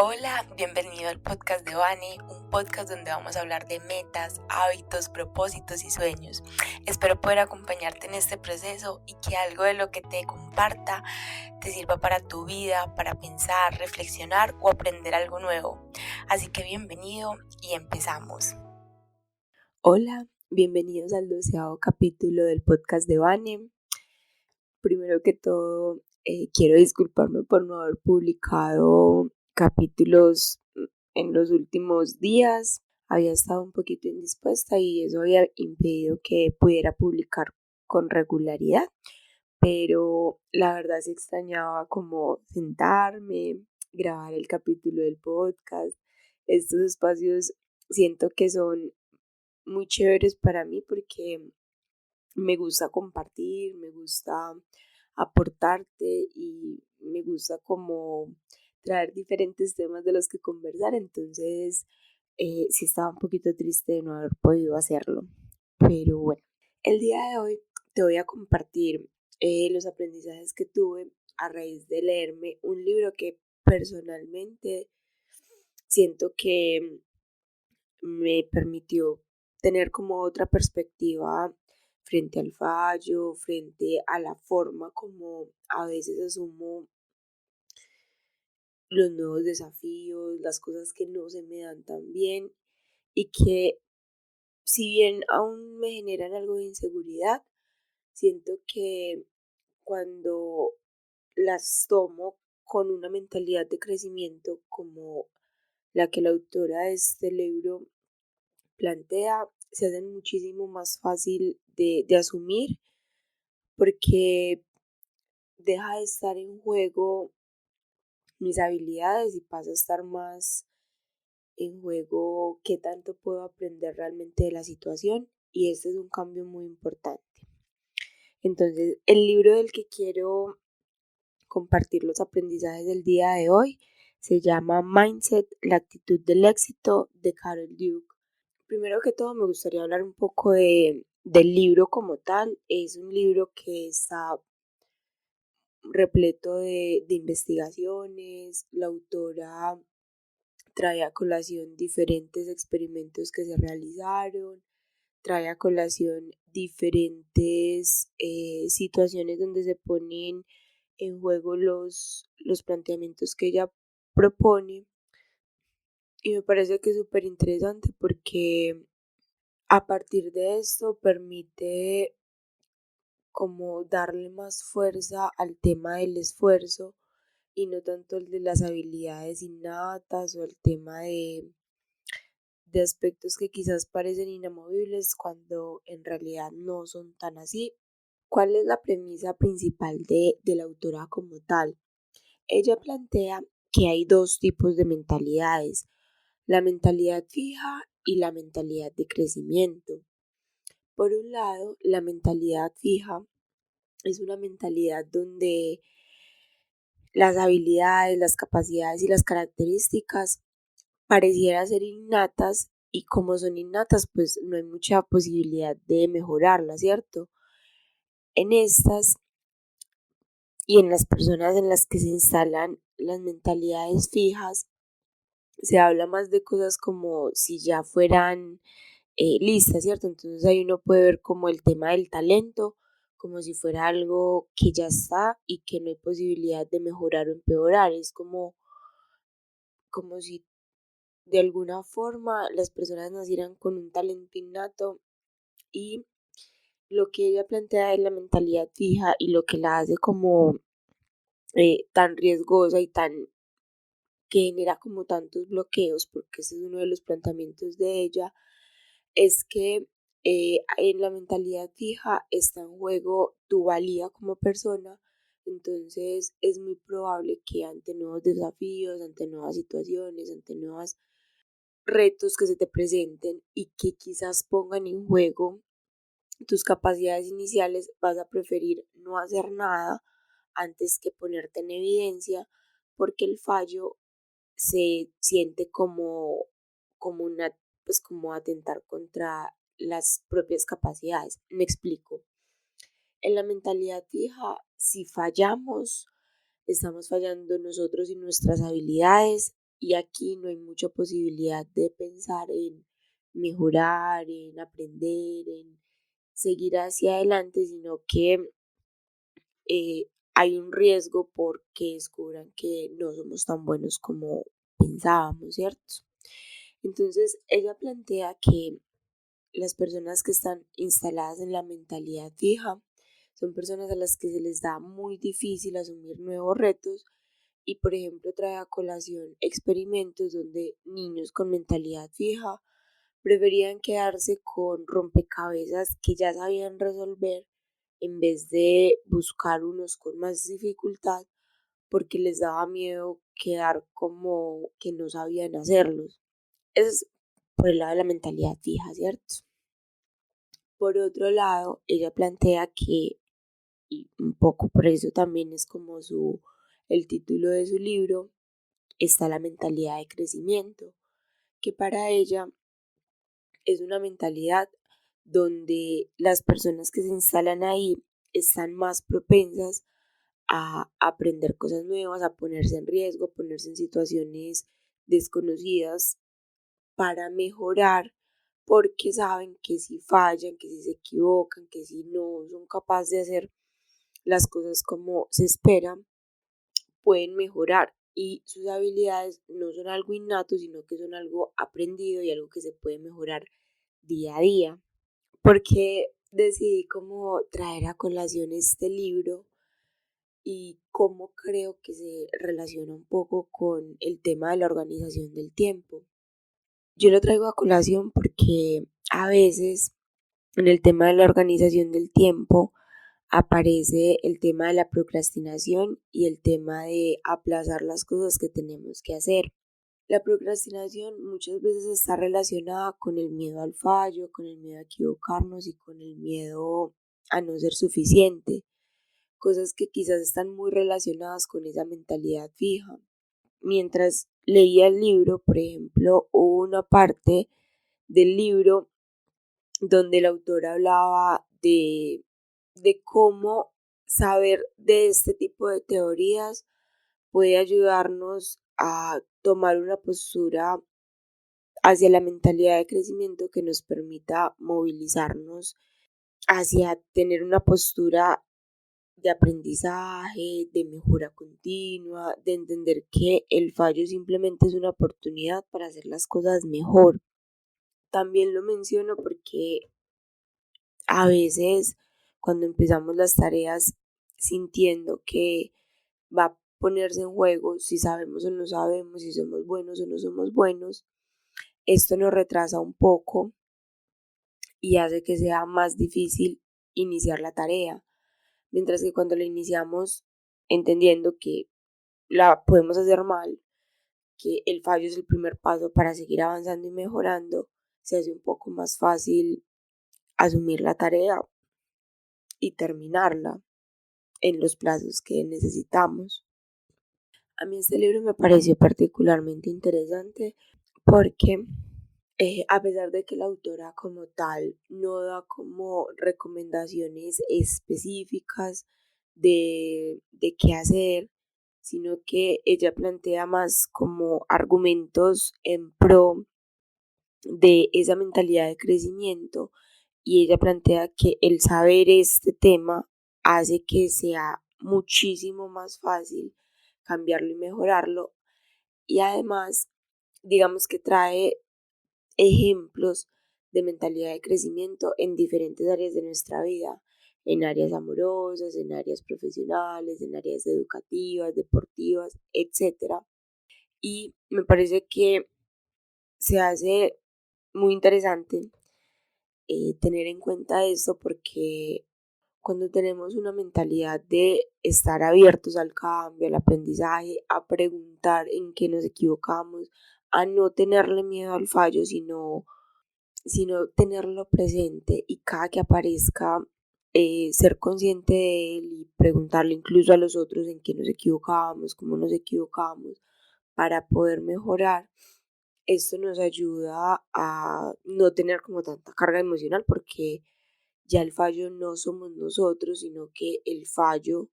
Hola, bienvenido al podcast de Vane, un podcast donde vamos a hablar de metas, hábitos, propósitos y sueños. Espero poder acompañarte en este proceso y que algo de lo que te comparta te sirva para tu vida, para pensar, reflexionar o aprender algo nuevo. Así que bienvenido y empezamos. Hola, bienvenidos al 12º capítulo del podcast de Vane. Primero que todo, quiero disculparme por no haber publicado capítulos en los últimos días. Había estado un poquito indispuesta y eso había impedido que pudiera publicar con regularidad, pero la verdad se extrañaba como sentarme, grabar el capítulo del podcast. Estos espacios siento que son muy chéveres para mí porque me gusta compartir, me gusta aportarte y me gusta como traer diferentes temas de los que conversar. Entonces sí estaba un poquito triste de no haber podido hacerlo, pero bueno, el día de hoy te voy a compartir los aprendizajes que tuve a raíz de leerme un libro que personalmente siento que me permitió tener como otra perspectiva frente al fallo, frente a la forma como a veces asumo los nuevos desafíos, las cosas que no se me dan tan bien y que si bien aún me generan algo de inseguridad, siento que cuando las tomo con una mentalidad de crecimiento como la que la autora de este libro plantea, se hacen muchísimo más fácil de asumir porque deja de estar en juego mis habilidades y pasa a estar más en juego qué tanto puedo aprender realmente de la situación, y este es un cambio muy importante. Entonces, el libro del que quiero compartir los aprendizajes del día de hoy se llama Mindset, la actitud del éxito, de Carol Dweck. Primero que todo me gustaría hablar un poco del libro como tal. Es un libro que está repleto de investigaciones. La autora trae a colación diferentes experimentos que se realizaron, trae a colación diferentes situaciones donde se ponen en juego los planteamientos que ella propone, y me parece que es súper interesante porque a partir de esto permite como darle más fuerza al tema del esfuerzo y no tanto el de las habilidades innatas o el tema de aspectos que quizás parecen inamovibles cuando en realidad no son tan así. ¿Cuál es la premisa principal de la autora como tal? Ella plantea que hay dos tipos de mentalidades: la mentalidad fija y la mentalidad de crecimiento. Por un lado, la mentalidad fija es una mentalidad donde las habilidades, las capacidades y las características pareciera ser innatas, y como son innatas, pues no hay mucha posibilidad de mejorarlas, ¿cierto? En estas y en las personas en las que se instalan las mentalidades fijas, se habla más de cosas como si ya fueran listas, ¿cierto? Entonces ahí uno puede ver como el tema del talento, como si fuera algo que ya está y que no hay posibilidad de mejorar o empeorar. Es como si de alguna forma las personas nacieran con un talento innato, y lo que ella plantea es la mentalidad fija, y lo que la hace como tan riesgosa y tan que genera como tantos bloqueos, porque ese es uno de los planteamientos de ella, es que en la mentalidad fija está en juego tu valía como persona. Entonces es muy probable que ante nuevos desafíos, ante nuevas situaciones, ante nuevos retos que se te presenten y que quizás pongan en juego tus capacidades iniciales, vas a preferir no hacer nada antes que ponerte en evidencia, porque el fallo se siente como una, pues como atentar contra las propias capacidades. Me explico. En la mentalidad fija, si fallamos, estamos fallando nosotros y nuestras habilidades, y aquí no hay mucha posibilidad de pensar en mejorar, en aprender, en seguir hacia adelante, sino que hay un riesgo porque descubran que no somos tan buenos como pensábamos, ¿cierto? Entonces, ella plantea que las personas que están instaladas en la mentalidad fija son personas a las que se les da muy difícil asumir nuevos retos y, por ejemplo, trae a colación experimentos donde niños con mentalidad fija preferían quedarse con rompecabezas que ya sabían resolver en vez de buscar unos con más dificultad porque les daba miedo quedar como que no sabían hacerlos. Eso es por el lado de la mentalidad fija, ¿cierto? Por otro lado, ella plantea que, y un poco por eso también es como el título de su libro, está la mentalidad de crecimiento, que para ella es una mentalidad donde las personas que se instalan ahí están más propensas a aprender cosas nuevas, a ponerse en riesgo, a ponerse en situaciones desconocidas para mejorar, porque saben que si fallan, que si se equivocan, que si no son capaces de hacer las cosas como se esperan, pueden mejorar y sus habilidades no son algo innato, sino que son algo aprendido y algo que se puede mejorar día a día. Porque decidí como traer a colación este libro y cómo creo que se relaciona un poco con el tema de la organización del tiempo. Yo lo traigo a colación porque a veces en el tema de la organización del tiempo aparece el tema de la procrastinación y el tema de aplazar las cosas que tenemos que hacer. La procrastinación muchas veces está relacionada con el miedo al fallo, con el miedo a equivocarnos y con el miedo a no ser suficiente, cosas que quizás están muy relacionadas con esa mentalidad fija. Mientras leía el libro, por ejemplo, hubo una parte del libro donde el autor hablaba de cómo saber de este tipo de teorías puede ayudarnos a tomar una postura hacia la mentalidad de crecimiento que nos permita movilizarnos hacia tener una postura de aprendizaje, de mejora continua, de entender que el fallo simplemente es una oportunidad para hacer las cosas mejor. También lo menciono porque a veces cuando empezamos las tareas sintiendo que va a ponerse en juego si sabemos o no sabemos, si somos buenos o no somos buenos, esto nos retrasa un poco y hace que sea más difícil iniciar la tarea. Mientras que cuando la iniciamos entendiendo que la podemos hacer mal, que el fallo es el primer paso para seguir avanzando y mejorando, se hace un poco más fácil asumir la tarea y terminarla en los plazos que necesitamos. A mí este libro me pareció particularmente interesante porque a pesar de que la autora como tal no da como recomendaciones específicas de qué hacer, sino que ella plantea más como argumentos en pro de esa mentalidad de crecimiento y ella plantea que el saber este tema hace que sea muchísimo más fácil cambiarlo y mejorarlo y además digamos que trae ejemplos de mentalidad de crecimiento en diferentes áreas de nuestra vida, en áreas amorosas, en áreas profesionales, en áreas educativas, deportivas, etcétera. Y me parece que se hace muy interesante tener en cuenta esto porque cuando tenemos una mentalidad de estar abiertos al cambio, al aprendizaje, a preguntar en qué nos equivocamos, a no tenerle miedo al fallo, sino tenerlo presente y cada que aparezca ser consciente de él y preguntarle incluso a los otros en qué nos equivocábamos, cómo nos equivocábamos para poder mejorar. Esto nos ayuda a no tener como tanta carga emocional porque ya el fallo no somos nosotros, sino que el fallo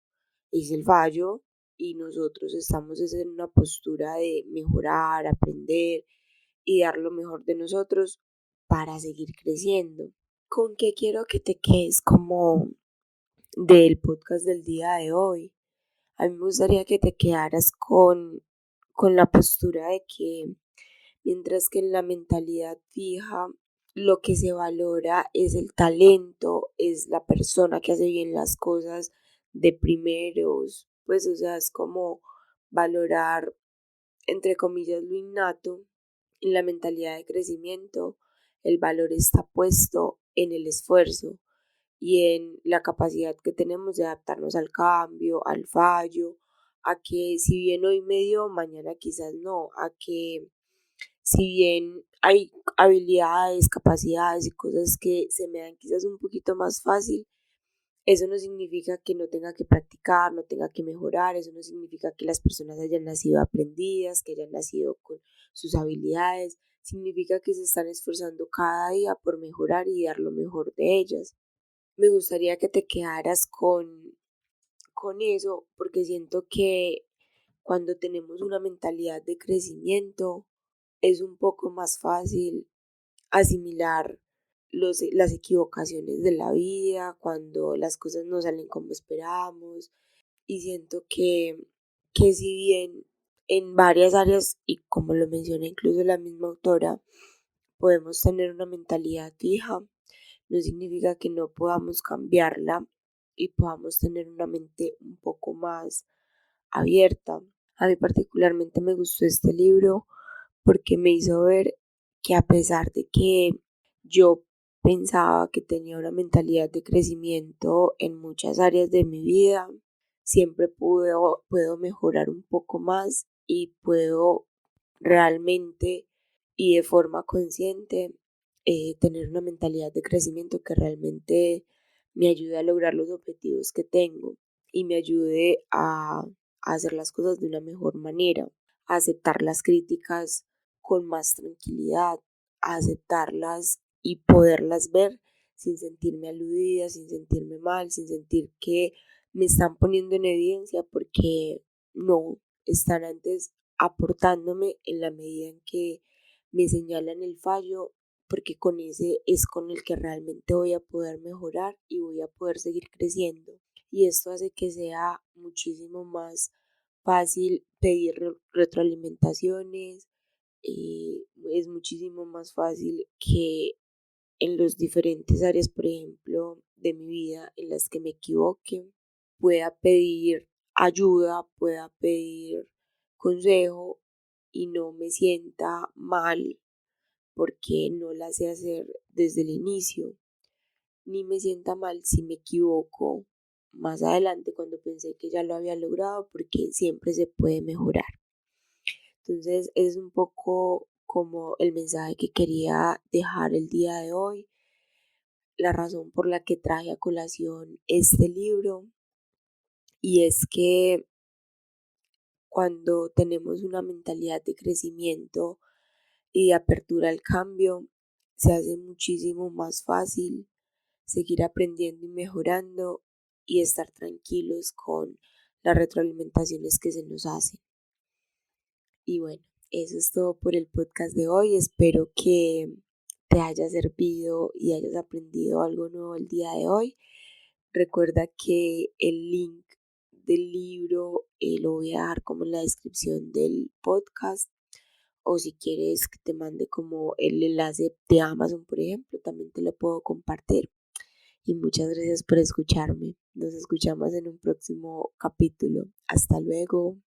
es el fallo y nosotros estamos en una postura de mejorar, aprender y dar lo mejor de nosotros para seguir creciendo. ¿Con qué quiero que te quedes como del podcast del día de hoy? A mí me gustaría que te quedaras con la postura de que mientras que en la mentalidad fija lo que se valora es el talento, es la persona que hace bien las cosas de primeros, pues o sea, es como valorar entre comillas lo innato. En la mentalidad de crecimiento el valor está puesto en el esfuerzo y en la capacidad que tenemos de adaptarnos al cambio, al fallo, a que si bien hoy me dio, mañana quizás no, a que si bien hay habilidades, capacidades y cosas que se me dan quizás un poquito más fácil, eso no significa que no tenga que practicar, no tenga que mejorar, eso no significa que las personas hayan nacido aprendidas, que hayan nacido con sus habilidades, significa que se están esforzando cada día por mejorar y dar lo mejor de ellas. Me gustaría que te quedaras con eso porque siento que cuando tenemos una mentalidad de crecimiento es un poco más fácil asimilar las equivocaciones de la vida, cuando las cosas no salen como esperábamos. Y siento que si bien en varias áreas, y como lo menciona incluso la misma autora, podemos tener una mentalidad fija, no significa que no podamos cambiarla y podamos tener una mente un poco más abierta. A mí particularmente me gustó este libro porque me hizo ver que a pesar de que yo pensaba que tenía una mentalidad de crecimiento en muchas áreas de mi vida, siempre puedo mejorar un poco más y puedo realmente y de forma consciente tener una mentalidad de crecimiento que realmente me ayude a lograr los objetivos que tengo y me ayude a hacer las cosas de una mejor manera, a aceptar las críticas con más tranquilidad, a aceptarlas y poderlas ver sin sentirme aludida, sin sentirme mal, sin sentir que me están poniendo en evidencia porque no están antes aportándome en la medida en que me señalan el fallo, porque con ese es con el que realmente voy a poder mejorar y voy a poder seguir creciendo. Y esto hace que sea muchísimo más fácil pedir retroalimentaciones, es muchísimo más fácil que en los diferentes áreas, por ejemplo, de mi vida en las que me equivoque, pueda pedir ayuda, pueda pedir consejo y no me sienta mal porque no la sé hacer desde el inicio, ni me sienta mal si me equivoco más adelante cuando pensé que ya lo había logrado porque siempre se puede mejorar. Entonces es un poco como el mensaje que quería dejar el día de hoy, la razón por la que traje a colación este libro, y es que cuando tenemos una mentalidad de crecimiento y de apertura al cambio, se hace muchísimo más fácil seguir aprendiendo y mejorando y estar tranquilos con las retroalimentaciones que se nos hacen. Y bueno, eso es todo por el podcast de hoy. Espero que te haya servido y hayas aprendido algo nuevo el día de hoy. Recuerda que el link del libro lo voy a dejar como en la descripción del podcast, o si quieres que te mande como el enlace de Amazon, por ejemplo, también te lo puedo compartir. Y muchas gracias por escucharme. Nos escuchamos en un próximo capítulo. Hasta luego.